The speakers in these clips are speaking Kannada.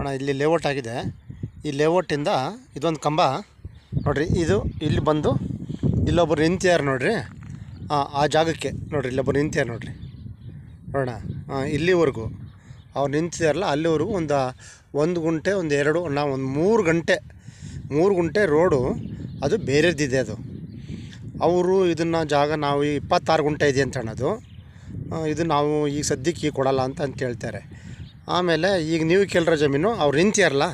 ಅಣ್ಣ ಇಲ್ಲಿ ಲೇಔಟ್ ಆಗಿದೆ. ಈ ಲೇಔಟಿಂದ ಇದೊಂದು ಕಂಬ ನೋಡಿರಿ, ಇದು ಇಲ್ಲಿ ಬಂದು ಇಲ್ಲೊಬ್ಬರು ನಿಂತಿದ್ದಾರೆ ನೋಡಿರಿ. ಆ ಜಾಗಕ್ಕೆ ನೋಡಿರಿ, ಇಲ್ಲೊಬ್ಬರು ನಿಂತಿದ್ದಾರೆ ನೋಡಿರಿ, ನೋಡೋಣ. ಇಲ್ಲಿವರೆಗೂ ಅವ್ರು ನಿಂತಿದ್ದಾರಲ್ಲ, ಅಲ್ಲಿವರೆಗೂ ಒಂದು ಗುಂಟೆ, ಒಂದು 3 ಗುಂಟೆ ರೋಡು ಅದು ಬೇರೆದಿದೆ. ಅದು ಅವರು ಇದನ್ನು ಜಾಗ ನಾವು 26 ಗುಂಟೆ ಇದೆ ಅಂತ ಅನ್ನೋದು. ಇದು ನಾವು ಈಗ ಸದ್ಯಕ್ಕೆ ಕೊಡಲ್ಲ ಅಂತ ಹೇಳ್ತಾರೆ. ಆಮೇಲೆ ಈಗ ನೀವು ಕೇಳಿರೋ ಜಮೀನು ಅವ್ರು ನಿಂತಿಯಾರಲ್ಲ,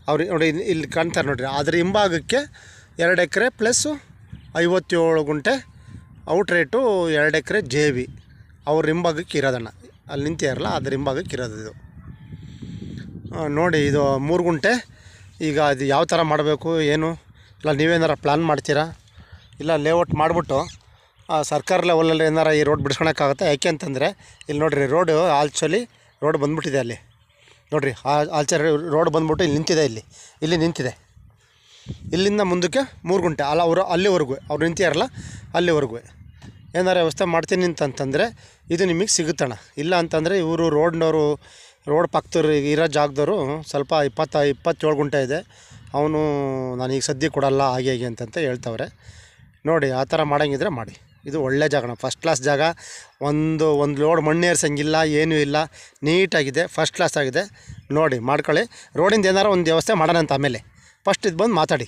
ಅವ್ರು ನೋಡಿ ಇಲ್ಲಿ ಕಾಣ್ತಾರೆ ನೋಡಿರಿ. ಅದ್ರ ಹಿಂಭಾಗಕ್ಕೆ 2 ಎಕರೆ ಪ್ಲಸ್ಸು 57 ಗುಂಟೆ ಔಟ್ ರೇಟು 2 ಎಕರೆ JV ಅವ್ರ ಹಿಂಭಾಗಕ್ಕೆ ಇರೋದಣ್ಣ. ಅಲ್ಲಿ ನಿಂತಿಯಾರಲ್ಲ, ಅದ್ರ ಹಿಂಭಾಗಕ್ಕೆ ಇರೋದು ಇದು ನೋಡಿ. ಇದು 3 ಗುಂಟೆ. ಈಗ ಅದು ಯಾವ ಥರ ಮಾಡಬೇಕು ಏನು ಇಲ್ಲ, ನೀವೇನಾರ ಪ್ಲ್ಯಾನ್ ಮಾಡ್ತೀರಾ? ಇಲ್ಲ ಲೇಔಟ್ ಮಾಡಿಬಿಟ್ಟು ಸರ್ಕಾರ ಲೆವೆಲಲ್ಲಿ ಏನಾರ ಈ ರೋಡ್ ಬಿಡಿಸ್ಕೊಳಕ್ಕಾಗುತ್ತೆ? ಯಾಕೆ ಅಂತಂದರೆ ಇಲ್ಲಿ ನೋಡಿರಿ, ರೋಡ್ ಬಂದುಬಿಟ್ಟಿದೆ ಅಲ್ಲಿ ನೋಡಿರಿ. ಆಲ್ಚರಿ ರೋಡ್ ಬಂದುಬಿಟ್ಟು ಇಲ್ಲಿ ನಿಂತಿದೆ, ಇಲ್ಲಿ ನಿಂತಿದೆ. ಇಲ್ಲಿಂದ ಮುಂದಕ್ಕೆ 3 ಗುಂಟೆ ಅಲ್ಲ, ಅಲ್ಲಿವರೆಗೂ ಅವ್ರು ನಿಂತಿಯಾರಲ್ಲ, ಅಲ್ಲಿವರೆಗೂ ಏನಾರು ವ್ಯವಸ್ಥೆ ಮಾಡ್ತೀನಿ ಅಂತಂತಂದರೆ ಇದು ನಿಮಗೆ ಸಿಗುತ್ತಣ್ಣ. ಇಲ್ಲ ಅಂತಂದರೆ ಇವರು ರೋಡ್ ಪಕ್ಕದವ್ರು ಇರೋ ಜಾಗದವರು ಸ್ವಲ್ಪ 27 ಗುಂಟೆ ಇದೆ, ಅವನು ನಾನೀಗ ಸದ್ಯ ಕೊಡಲ್ಲ ಹಾಗೆ ಅಂತ ಹೇಳ್ತವ್ರೆ ನೋಡಿ. ಆ ಥರ ಮಾಡೋಂಗಿದ್ರೆ ಮಾಡಿ. ಇದು ಒಳ್ಳೆ ಜಾಗಣ, ಫಸ್ಟ್ ಕ್ಲಾಸ್ ಜಾಗ. ಒಂದು ಲೋಡ್ ಮಣ್ಣು ಏರ್ಸಂಗಿಲ್ಲ, ಏನೂ ಇಲ್ಲ, ನೀಟಾಗಿದೆ, ಫಸ್ಟ್ ಕ್ಲಾಸ್ ಆಗಿದೆ ನೋಡಿ. ಮಾಡ್ಕೊಳ್ಳಿ. ರೋಡಿಂದ ಏನಾರು ಒಂದು ವ್ಯವಸ್ಥೆ ಮಾಡೋಣ ಅಂತ ಆಮೇಲೆ. ಫಸ್ಟ್ ಇದು ಬಂದು ಮಾತಾಡಿ.